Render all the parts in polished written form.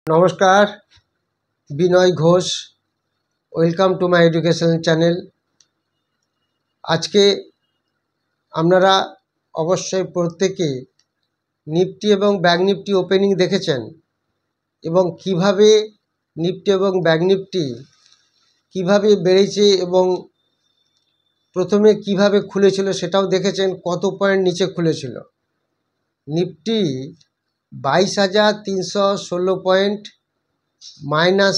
নমস্কার, Binoy Ghosh. Welcome to my education channel. আজকে আপনারা অবশ্যই প্রত্যেকে নিফটি এবং ব্যাঙ্ক নিফটি ওপেনিং দেখেছেন এবং কিভাবে নিফটি এবং ব্যাঙ্ক নিফটি কীভাবে বেড়েছে এবং প্রথমে কিভাবে খুলেছিল সেটাও দেখেছেন, কত পয়েন্ট নিচে খুলেছিল। Nifty 22,316 point minus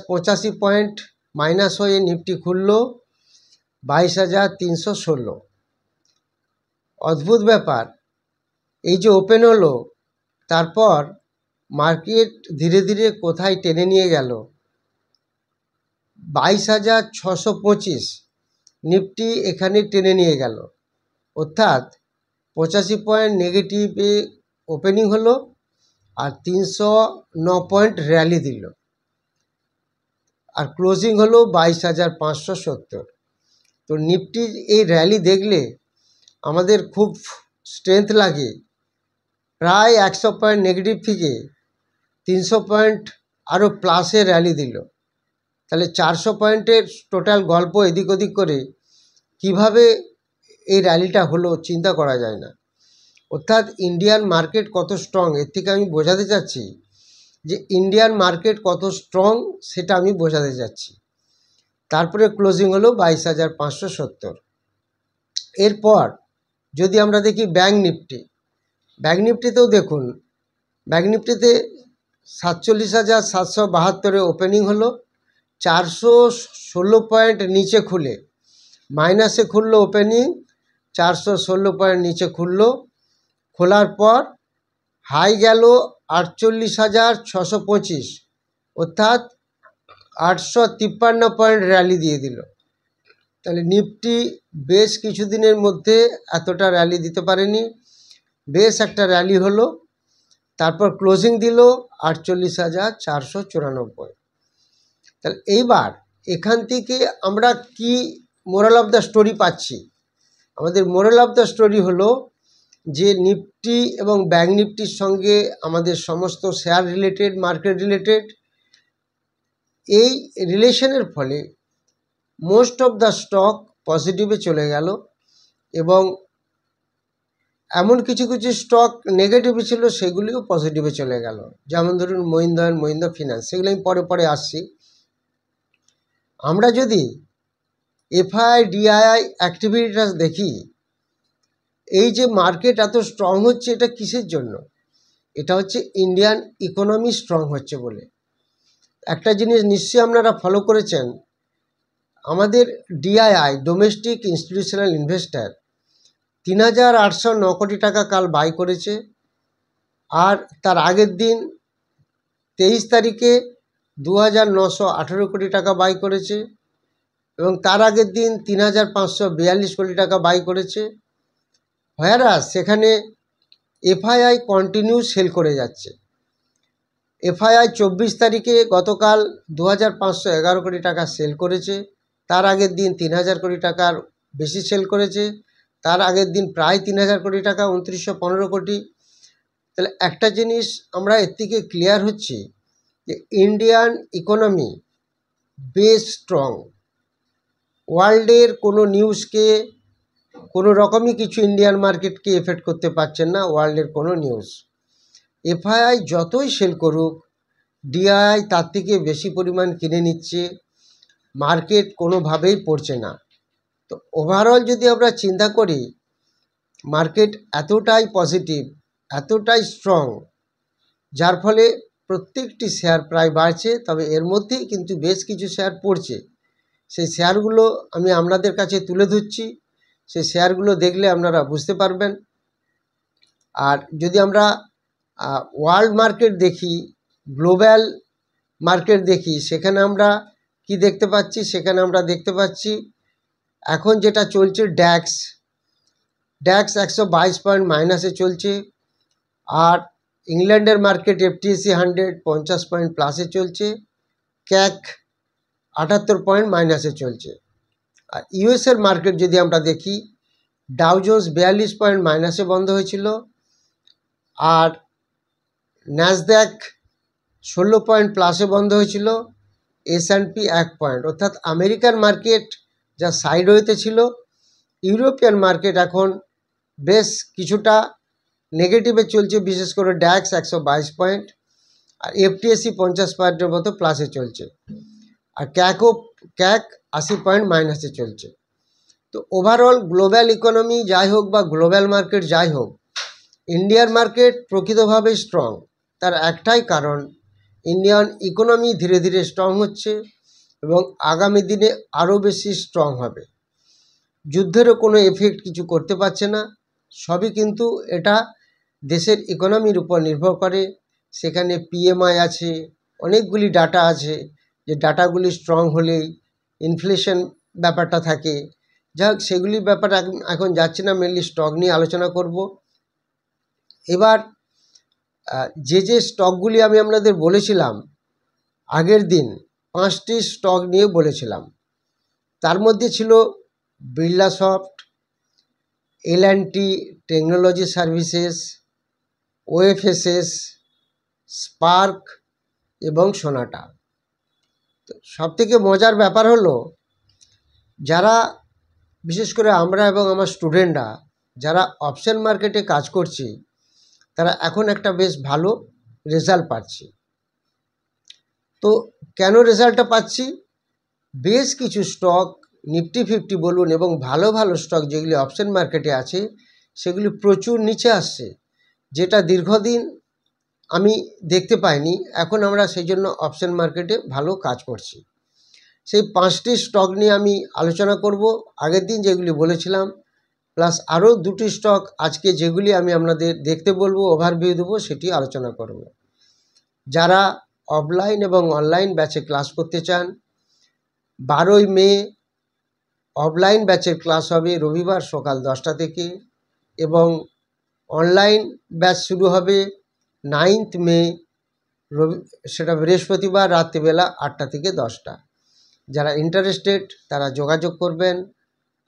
85 point minus হয়ে নিফটি খুলল 22,316। অদ্ভুত ব্যাপার, এই যে ওপেন হলো তারপর মার্কেট ধীরে ধীরে কোথায় টেনে নিয়ে গেল 22,625। নিফটি এখানে টেনে নিয়ে গেল, অর্থাৎ 85 পয়েন্ট নেগেটিভে ওপেনিং হলো আর 309 পয়েন্ট র্যালি দিল আর ক্লোজিং হলো 22,570। তো নিফটির এই র্যালি দেখলে আমাদের খুব স্ট্রেংথ লাগে। প্রায় 100 পয়েন্ট নেগেটিভ থেকে 300 পয়েন্ট আরও প্লাসে র্যালি দিল। তাহলে 400 পয়েন্টের টোটাল গল্প এদিক ওদিক করে কিভাবে এই র্যালিটা হলো চিন্তা করা যায় না। অর্থাৎ ইন্ডিয়ান মার্কেট কত স্ট্রং, এর থেকে আমি বোঝাতে চাচ্ছি যে ইন্ডিয়ান মার্কেট কত স্ট্রং সেটা আমি বোঝাতে চাচ্ছি। তারপরে ক্লোজিং হলো 22,570। এরপর যদি আমরা দেখি ব্যাঙ্ক নিফটিতেও দেখুন, ব্যাঙ্ক নিফটিতে 47,772 ওপেনিং হলো, 416 পয়েন্ট নিচে খুলে মাইনাসে খুললো। ওপেনিং 416 পয়েন্ট নিচে খুললো, খোলার পর হাই গেল 48,625, অর্থাৎ 853 পয়েন্ট র্যালি দিয়ে দিল। তাহলে নিফটি বেশ কিছুদিনের মধ্যে এতটা র্যালি দিতে পারেনি, বেশ একটা র্যালি হলো, তারপর ক্লোজিং দিল 48,494। তাহলে এইবার এখান থেকে আমরা কি মোরাল অফ দ্য স্টোরি পাচ্ছি? আমাদের মোরাল অফ দ্য স্টোরি হলো যে নিফটি এবং ব্যাঙ্ক নিফটির সঙ্গে আমাদের সমস্ত শেয়ার রিলেটেড, মার্কেট রিলেটেড, এই রিলেশনের ফলে মোস্ট অফ দ্য স্টক পজিটিভে চলে গেল এবং এমন কিছু কিছু স্টক নেগেটিভে ছিল সেগুলিও পজিটিভে চলে গেল। যেমন ধরুন মহিন্দ্রা ফিন্যান্স, সেগুলো আমি পরে পরে আসছি। আমরা যদি এফআই ডিআই অ্যাক্টিভিটিটা দেখি, এই যে মার্কেট এত স্ট্রং হচ্ছে এটা কিসের জন্য? এটা হচ্ছে ইন্ডিয়ান ইকোনমি স্ট্রং হচ্ছে বলে। একটা জিনিস নিশ্চয়ই আপনারা ফলো করেছেন, আমাদের ডিআইআই ডোমেস্টিক ইনস্টিটিউশনাল ইনভেস্টার 3,809 কোটি টাকা কাল বাই করেছে, আর তার আগের দিন 23 তারিখে 2,918 কোটি টাকা বাই করেছে এবং তার আগের দিন 3,542 কোটি টাকা বাই করেছে। হোয়ারাস সেখানে এফআইআই কন্টিনিউ সেল করে যাচ্ছে। এফআইআই 24 তারিখে গতকাল 2,511 কোটি টাকা সেল করেছে, তার আগের দিন 3,000 কোটি টাকার বেশি সেল করেছে, তার আগের দিন প্রায় 3,000 কোটি টাকা, 2,915 কোটি। তাহলে একটা জিনিস আমরা এর থেকে ক্লিয়ার হচ্ছে যে ইন্ডিয়ান ইকোনমি বেশ স্ট্রং। ওয়ার্ল্ডের কোনো নিউজকে, কোনো রকমই কিছু ইন্ডিয়ান মার্কেটকে এফেক্ট করতে পারছেন না ওয়ার্ল্ডের কোনো নিউজ। এফআইআই যতই সেল করুক, ডিআইআই তার থেকে বেশি পরিমাণ কিনে নিচ্ছে, মার্কেট কোনোভাবেই পড়ছে না। তো ওভারঅল যদি আমরা চিন্তা করি, মার্কেট এতটাই পজিটিভ, এতটাই স্ট্রং, যার ফলে প্রত্যেকটি শেয়ার প্রায় বাড়ছে। তবে এর মধ্যেই কিন্তু বেশ কিছু শেয়ার পড়ছে, সেই শেয়ারগুলো আমি আপনাদের কাছে তুলে ধরছি, সেই শেয়ারগুলো দেখলে আপনারা বুঝতে পারবেন। আর যদি আমরা ওয়ার্ল্ড মার্কেট দেখি, গ্লোবাল মার্কেট দেখি, সেখানে আমরা কি দেখতে পাচ্ছি? সেখানে আমরা দেখতে পাচ্ছি এখন যেটা চলছে ড্যাক্স 122 পয়েন্ট মাইনাসে চলছে, আর ইংল্যান্ডের মার্কেট FTSE 100 50 পয়েন্ট প্লাসে চলছে, ক্যাক 78 পয়েন্ট মাইনাসে চলছে। আর ইউএসের মার্কেট যদি আমরা দেখি, ডাউ জোন্স 42 পয়েন্ট মাইনাসে বন্ধ হয়েছিল, আর ন্যাসড্যাক 16 পয়েন্ট প্লাসে বন্ধ হয়েছিল, S&P 1 পয়েন্ট, অর্থাৎ আমেরিকার মার্কেট যা সাইডওয়েতে ছিল, ইউরোপিয়ান মার্কেট এখন বেশ কিছুটা নেগেটিভে চলছে, বিশেষ করে ড্যাক্স 122 পয়েন্ট আর FTSE 50 পয়েন্টের মতো প্লাসে চলছে, আর ক্যাক 80 পয়েন্ট মাইনাসে চলছে। তো ওভারঅল গ্লোবাল ইকোনমি যাই হোক বা গ্লোবাল মার্কেট যাই হোক, ইন্ডিয়ার মার্কেট প্রকৃতভাবে স্ট্রং। তার একটাই কারণ, ইন্ডিয়ান ইকোনমি ধীরে ধীরে স্ট্রং হচ্ছে এবং আগামী দিনে আরও বেশি স্ট্রং হবে। যুদ্ধেরও কোনো এফেক্ট কিছু করতে পারছে না, সবই কিন্তু এটা দেশের ইকোনমির উপর নির্ভর করে। সেখানে PMI আছে, অনেকগুলি ডাটা আছে, যে ডাটাগুলি স্ট্রং হলেই ইনফ্লেশন ব্যাপারটা থাকে। যাই হোক, সেগুলির ব্যাপারে এখন যাচ্ছি না, মেনলি স্টক নিয়ে আলোচনা করব। এবার যে স্টকগুলি আমি আপনাদের বলেছিলাম আগের দিন, 5টি স্টক নিয়ে বলেছিলাম, তার মধ্যে ছিল বিড়লাসফট, L&T technology services, OFSS, spark এবং সোনাটা। তো সবথেকে মজার ব্যাপার হলো, যারা বিশেষ করে আমরা এবং আমার স্টুডেন্টরা যারা অপশন মার্কেটে কাজ করছি, তারা এখন একটা বেশ ভালো রেজাল্ট পাচ্ছি। তো কেন রেজাল্টটা পাচ্ছি? বেশ কিছু স্টক, নিফটি 50 বলুন, এবং ভালো ভালো স্টক যেগুলি অপশন মার্কেটে আছে, সেগুলি প্রচুর নিচে আসছে, যেটা দীর্ঘদিন আমি দেখতে পাইনি। এখন আমরা সেই জন্য অপশন মার্কেটে ভালো কাজ করছি। সেই 5টি স্টক নিয়ে আমি আলোচনা করব, আগের দিন যেগুলি বলেছিলাম, প্লাস আরও 2টি স্টক আজকে যেগুলি আমি আপনাদের দেখতে বলবো, ওভারভিউ দেবো, সেটি আলোচনা করব। যারা অফলাইন এবং অনলাইন ব্যাচে ক্লাস করতে চান, 12ই মে অফলাইন ব্যাচের ক্লাস হবে রবিবার সকাল 10টা থেকে, এবং অনলাইন ব্যাচ শুরু হবে 9th মে, সেটা বৃহস্পতিবার রাত্রিবেলা 8টা থেকে 10টা। যারা ইন্টারেস্টেড তারা যোগাযোগ করবেন।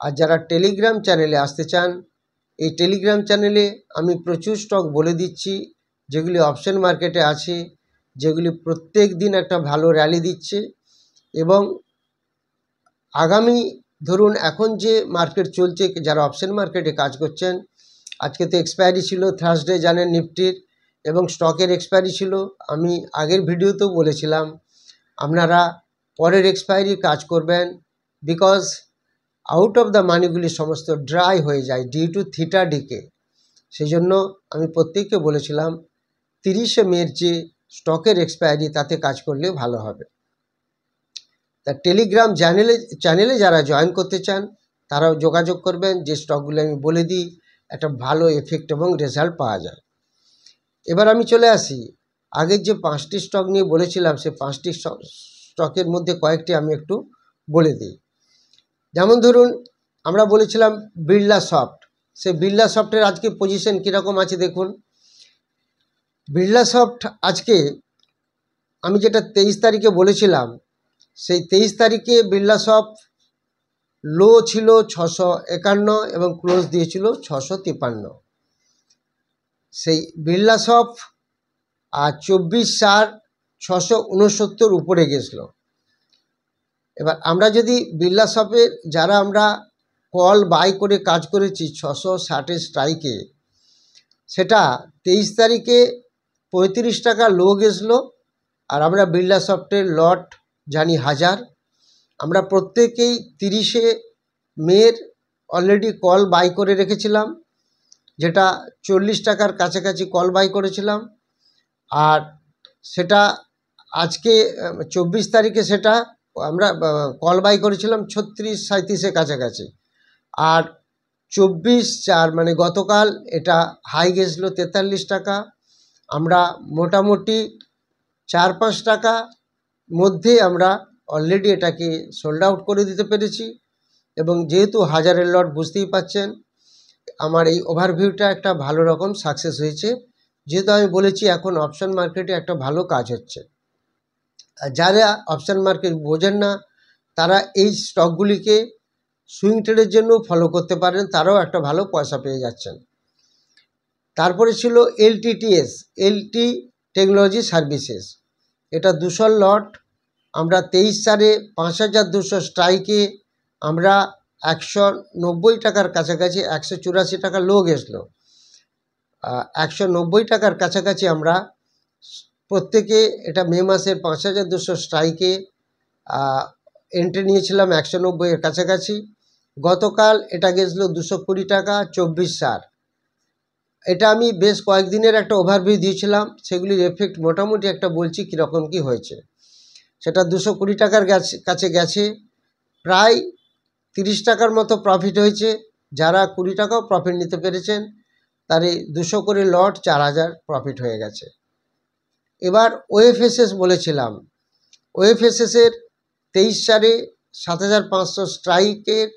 আর যারা টেলিগ্রাম চ্যানেলে আসতে চান, এই টেলিগ্রাম চ্যানেলে আমি প্রচুর স্টক বলে দিচ্ছি, যেগুলি অপশন মার্কেটে আছে, যেগুলি প্রত্যেক দিন একটা ভালো র্যালি দিচ্ছে। এবং আগামী ধরুন এখন যে মার্কেট চলছে, যারা অপশন মার্কেটে কাজ করছেন, আজকে তো এক্সপায়ারি ছিল, থার্সডে জানেন নিফটির, এবং স্টকের এক্সপায়ারি ছিল। আমি আগের ভিডিওতেও বলেছিলাম আপনারা পরের এক্সপায়ারি কাজ করবেন, বিকজ আউট অফ দ্য মানিগুলি সমস্ত ড্রাই হয়ে যায় ডিউ টু থিটা ডিকে। সেই জন্য আমি প্রত্যেককে বলেছিলাম 30শে মের যে স্টকের এক্সপায়ারি, তাতে কাজ করলে ভালো হবে। তা টেলিগ্রাম চ্যানেলে যারা জয়েন করতে চান, তারাও যোগাযোগ করবেন। যে স্টকগুলো আমি বলে দিই, একটা ভালো এফেক্ট এবং রেজাল্ট পাওয়া যায়। এবার আমি চলে আসি, আগের যে 5টি স্টক নিয়ে বলেছিলাম, সে 5টি স্টকের মধ্যে কয়েকটি আমি একটু বলে দিই। যেমন ধরুন, আমরা বলেছিলাম বিড়লাসফট, সেই বিড়লাসফটের আজকে পজিশন কীরকম আছে দেখুন। বিড়লাসফট আজকে আমি যেটা 23 তারিখে বলেছিলাম, সেই 23 তারিখে বিড়লাসফট লো ছিল 651 এবং ক্লোজ দিয়েছিল 653। সেই বিড়লাসফট আর 24/669 উপরে গেছিল। এবার আমরা যদি বিড়লাসফটের যারা আমরা কল বাই করে কাজ করেছি 660 স্ট্রাইকে, সেটা 23 তারিখে 35 টাকা লো গেছিলো। আর আমরা বিড়লাসফটের লট জানি 1000। আমরা প্রত্যেকেই 30শে মের অলরেডি কল বাই করে রেখেছিলাম, যেটা 40 টাকার কাছাকাছি কল বাই করেছিলাম। আর সেটা আজকে 24 তারিখে সেটা আমরা কল বাই করেছিলাম 36-37-এর কাছাকাছি। আর 24/4 মানে গতকাল এটা হাই গেছিল 43 টাকা। আমরা মোটামুটি 4-5 টাকা মধ্যে আমরা অলরেডি এটাকে সোল্ড আউট করে দিতে পেরেছি। এবং যেহেতু 1000-এর লট, বুঝতেই পাচ্ছেন আমার এই ওভারভিউটা একটা ভালো রকম সাকসেস হয়েছে, যেহেতু আমি বলেছি এখন অপশন মার্কেটে একটা ভালো কাজ হচ্ছে। আর যারা অপশন মার্কেট বোঝেন না, তারা এই স্টকগুলিকে সুইং ট্রেডের জন্য ফলো করতে পারেন, তারাও একটা ভালো পয়সা পেয়ে যাচ্ছেন। তারপরে ছিল LTTS, LT টেকনোলজি সার্ভিসেস। এটা 200 লট। আমরা 23 সালে 5200 স্ট্রাইকে আমরা 190 টাকার কাছাকাছি, 184 টাকা লো গেছিলো, 190 টাকার কাছাকাছি আমরা প্রত্যেকে এটা মে মাসের 5200 স্ট্রাইকে এন্ট্রি নিয়েছিলাম 190-এর কাছাকাছি। গতকাল এটা গেছিলো 220 টাকা 24 সার। এটা আমি বেশ কয়েকদিনের একটা ওভারভিউ দিয়েছিলাম, সেগুলির এফেক্ট মোটামুটি একটা বলছি কীরকম কী হয়েছে। সেটা 220 টাকার কাছে গেছে, প্রায় 30 টাকার মতো প্রফিট হয়েছে। যারা 20 টাকাও প্রফিট নিতে পেরেছেন তার এই 200 করে লট 4000 প্রফিট হয়ে গেছে। এবার ওএফএসএস বলেছিলাম, ওএফএসএসের 23 সালে 7500 স্ট্রাইকের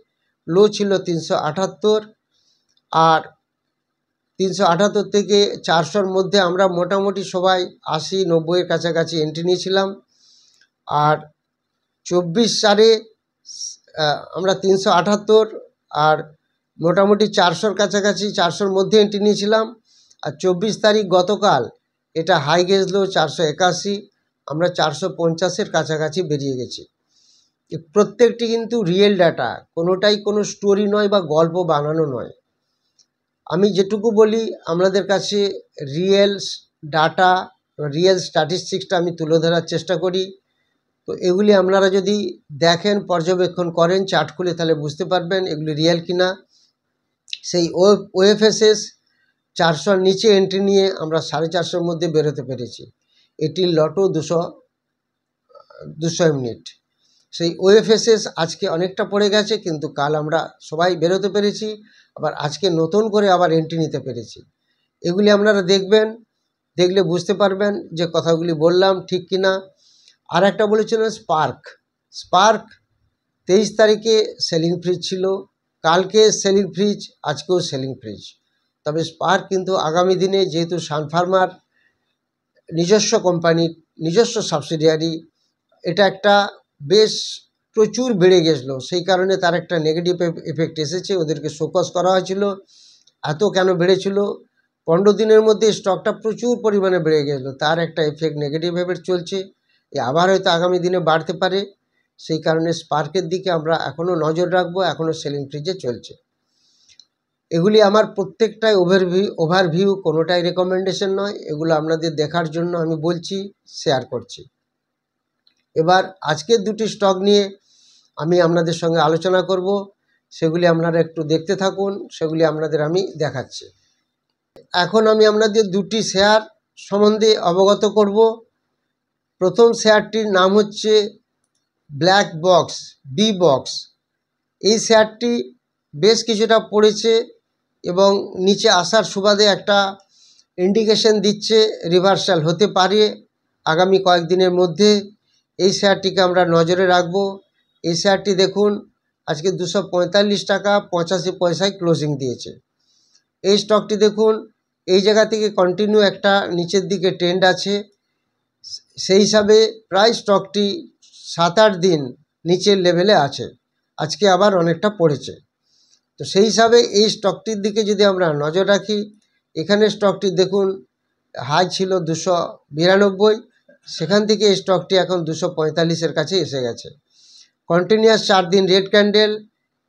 লো ছিল 378, আর 378 থেকে 400-র মধ্যে আমরা মোটামুটি সবাই 80-90-এর কাছাকাছি এন্ট্রি নিয়েছিলাম। আর 24 সালে আমরা 378 আর মোটামুটি 400-র কাছাকাছি, 400-র মধ্যে এন্ট্রি নিয়েছিলাম। আর 24 তারিখ গতকাল এটা হাই গেছিল 481, আমরা 450-এর কাছাকাছি বেরিয়ে গেছি। প্রত্যেকটি কিন্তু রিয়েল ডাটা, কোনোটাই কোনো স্টোরি নয় বা গল্প বানানো নয়। আমি যেটুকু বলি আপনাদের কাছে রিয়েল ডাটা, রিয়েল স্ট্যাটিস্টিক্সটা আমি তুলে ধরার চেষ্টা করি। তো এগুলি আপনারা যদি দেখেন, পর্যবেক্ষণ করেন চার্ট খুলে, তাহলে বুঝতে পারবেন এগুলি রিয়েল কিনা। সেই ওএফএসএস 400-র নিচে এন্ট্রি নিয়ে আমরা 450-র মধ্যে বেরোতে পেরেছি। এটির লটও 200 ইউনিট। সেই ওএফএসএস আজকে অনেকটা পড়ে গেছে, কিন্তু কাল আমরা সবাই বেরোতে পেরেছি, আবার আজকে নতুন করে আবার এন্ট্রি নিতে পেরেছি। এগুলি আপনারা দেখবেন, দেখলে বুঝতে পারবেন যে কথাগুলি বললাম ঠিক কিনা। আর একটা বলেছিলেন স্পার্ক 23 তারিখে সেলিং ফ্রিজ ছিল, কালকে সেলিং ফ্রিজ, আজকেও সেলিং ফ্রিজ। তবে স্পার্ক কিন্তু আগামী দিনে, যেহেতু সানফার্মার নিজস্ব কোম্পানির নিজস্ব সাবসিডিয়ারি, এটা একটা বেশ প্রচুর বেড়ে গেছিলো, সেই কারণে তার একটা নেগেটিভ এফেক্ট এসেছে। ওদেরকে শোকজ করা হয়েছিল। এত কেন বেড়েছিল? 15 দিনের মধ্যে স্টকটা প্রচুর পরিমাণে বেড়ে গেছিলো, তার একটা এফেক্ট, নেগেটিভ এফেক্ট চলছে। আবার হয়তো আগামী দিনে বাড়তে পারে। সেই কারণে স্পার্কের দিকে আমরা এখনও নজর রাখবো, এখনও সেলিং ফ্রিজে চলছে। এগুলি আমার প্রত্যেকটাই ওভারভিউ, কোনোটাই রেকমেন্ডেশন নয়। এগুলো আপনাদের দেখার জন্য আমি বলছি, শেয়ার করছি। এবার আজকের দুটি স্টক নিয়ে আমি আপনাদের সঙ্গে আলোচনা করব, সেগুলি আপনারা একটু দেখতে থাকুন, সেগুলি আপনাদের আমি দেখাচ্ছি। এখন আমি আপনাদের দুটি শেয়ার সম্বন্ধে অবগত করব। প্রথম শেয়ারটির নাম হচ্ছে ব্ল্যাক বক্স, বি বক্স। এই শেয়ারটি বেশ কিছুটা পড়েছে এবং নিচে আসার সুবাদে একটা ইন্ডিকেশন দিচ্ছে রিভার্সাল হতে পারে আগামী কয়েকদিনের মধ্যে। এই শেয়ারটিকে আমরা নজরে রাখব। এই শেয়ারটি দেখুন আজকে 245 টাকা 85 পয়সায় ক্লোজিং দিয়েছে। এই স্টকটি দেখুন এই জায়গা থেকে কন্টিনিউ একটা নিচের দিকে ট্রেন্ড আছে, সেই হিসাবে প্রায় স্টকটি 7-8 দিন নিচের লেভেলে আছে, আজকে আবার অনেকটা পড়েছে। তো সেই হিসাবে এই স্টকটির দিকে যদি আমরা নজর রাখি, এখানে স্টকটি দেখুন হাই ছিল 292, সেখান থেকে এই স্টকটি এখন 245-এর কাছে এসে গেছে। কন্টিনিউয়াস 4 দিন রেড ক্যান্ডেল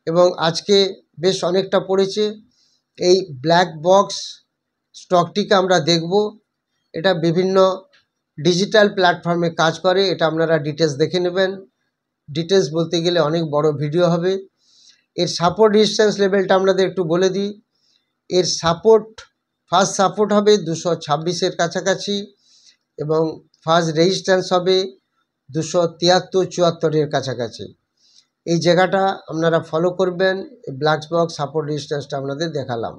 এবং আজকে বেশ অনেকটা পড়েছে। এই ব্ল্যাক বক্স স্টকটিকে আমরা দেখব। এটা বিভিন্ন ডিজিটাল প্ল্যাটফর্মে কাজ করে, এটা আপনারা ডিটেলস দেখে নেবেন। ডিটেলস বলতে গেলে অনেক বড় ভিডিও হবে। এর সাপোর্ট রেজিস্ট্যান্স লেভেলটা আপনাদের একটু বলে দিই। এর ফার্স্ট সাপোর্ট হবে 226-এর কাছাকাছি এবং ফার্স্ট রেজিস্ট্যান্স হবে 273-74-এর কাছাকাছি। এই জায়গাটা আপনারা ফলো করবেন। এই ব্ল্যাক বক্স সাপোর্ট রেজিস্ট্যান্সটা আপনাদের দেখালাম।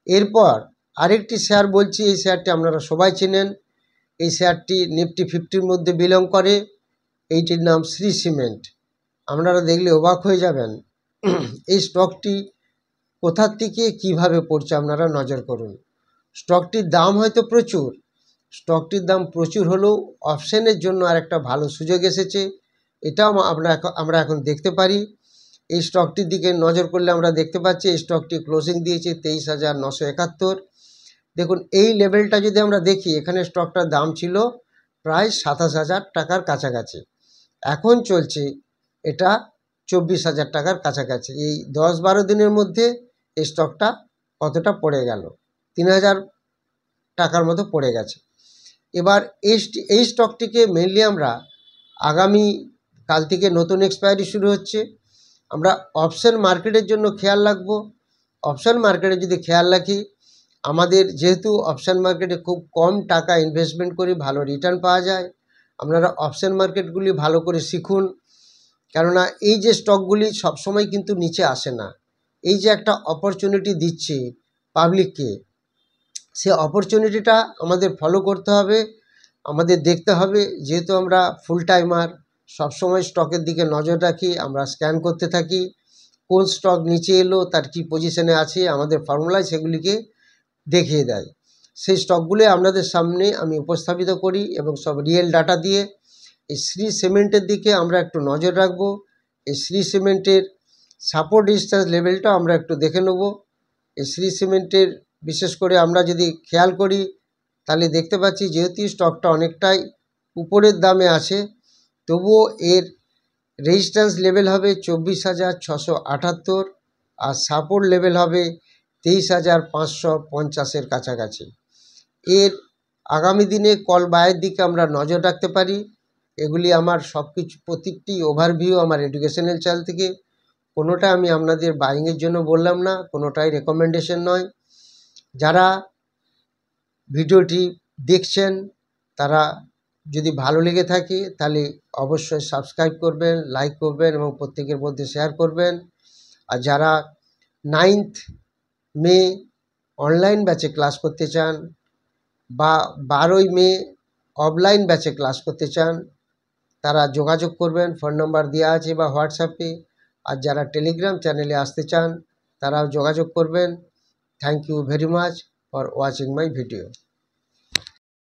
এরপর আরেকটি শেয়ার বলছি, এই শেয়ারটি আপনারা সবাই চেনেন। এই শেয়ারটি নিফটি 50-র মধ্যে বিলং করে। এইটির নাম শ্রী সিমেন্ট। আপনারা দেখলে অবাক হয়ে যাবেন এই স্টকটি কোথার থেকে কিভাবে পড়ছে, আপনারা নজর করুন। স্টকটির দাম হয়তো প্রচুর, স্টকটির দাম প্রচুর হলেও অপশানের জন্য আর একটা ভালো সুযোগ এসেছে, এটাও আমরা এখন দেখতে পারি। এই স্টকটির দিকে নজর করলে আমরা দেখতে পাচ্ছি এই স্টকটি ক্লোজিং দিয়েছে 23,971। দেখুন এই লেভেলটা যদি আমরা দেখি, এখানে স্টকটার দাম ছিল প্রায় 27,000 টাকার কাছাকাছি। এখন চলছে এটা 24,000 টাকার কাছাকাছি। এই 10-12 দিনের মধ্যে এই স্টকটা কতটা পড়ে গেল, 3,000 টাকার মতো পড়ে গেছে। এবার এই স্টকটিকে মেনলি আমরা আগামী কাল থেকে নতুন এক্সপায়ারি শুরু হচ্ছে, আমরা অপশন মার্কেটের জন্য খেয়াল রাখবো। অপশন মার্কেটে যদি খেয়াল রাখি, আমাদের যেহেতু অপশন মার্কেটে খুব কম টাকা ইনভেস্টমেন্ট করে ভালো রিটার্ন পাওয়া যায়, আপনারা অপশন মার্কেটগুলি ভালো করে শিখুন। কেননা এই যে স্টকগুলি সবসময় কিন্তু নিচে আসে না। এই যে একটা অপরচুনিটি দিচ্ছে পাবলিককে, সে অপরচুনিটিটা আমাদের ফলো করতে হবে, আমাদের দেখতে হবে। যেহেতু আমরা ফুল টাইমার, সবসময় স্টকের দিকে নজর রাখি, আমরা স্ক্যান করতে থাকি, কোন স্টক নিচে এলো, তার কি পজিশনে আছে, আমাদের ফর্মুলায় সেগুলিকে দেখিয়ে দেয়। সেই স্টকগুলি আপনাদের সামনে আমি উপস্থাপিত করি এবং সব রিয়েল ডাটা দিয়ে। এই শ্রী সিমেন্টের দিকে আমরা একটু নজর রাখবো। এই শ্রী সিমেন্টের সাপোর্ট রেজিস্ট্যান্স লেভেলটা আমরা একটু দেখে নেব। এই শ্রী সিমেন্টের বিশেষ করে আমরা যদি খেয়াল করি, তাহলে দেখতে পাচ্ছি যেহেতু স্টকটা অনেকটাই উপরের দামে আছে, তবুও এর রেজিস্ট্যান্স লেভেল হবে 24,678 আর সাপোর্ট লেভেল হবে 23,550-এর কাছাকাছি। এর আগামী দিনে কল বায়ের দিকে আমরা নজর রাখতে পারি। এগুলি আমার সব কিছু প্রত্যেকটি ওভারভিউ আমার এডুকেশনাল চ্যানেল থেকে, কোনোটা আমি আপনাদের বাইংয়ের জন্য বললাম না, কোনোটাই রেকমেন্ডেশন নয়। যারা ভিডিওটি দেখছেন তারা যদি ভালো লেগে থাকে তাহলে অবশ্যই সাবস্ক্রাইব করবেন, লাইক করবেন এবং প্রত্যেকের মধ্যে শেয়ার করবেন। আর যারা 9th মে অনলাইন ব্যাচে ক্লাস করতে চান বা 12ই মে অফলাইন ব্যাচে ক্লাস করতে চান, তারা যোগাযোগ করবেন, ফোন নাম্বার দেওয়া আছে বা হোয়াটসঅ্যাপে। আর যারা টেলিগ্রাম চ্যানেলে আসতে চান তারাও যোগাযোগ করবেন। Thank you very much for watching my video.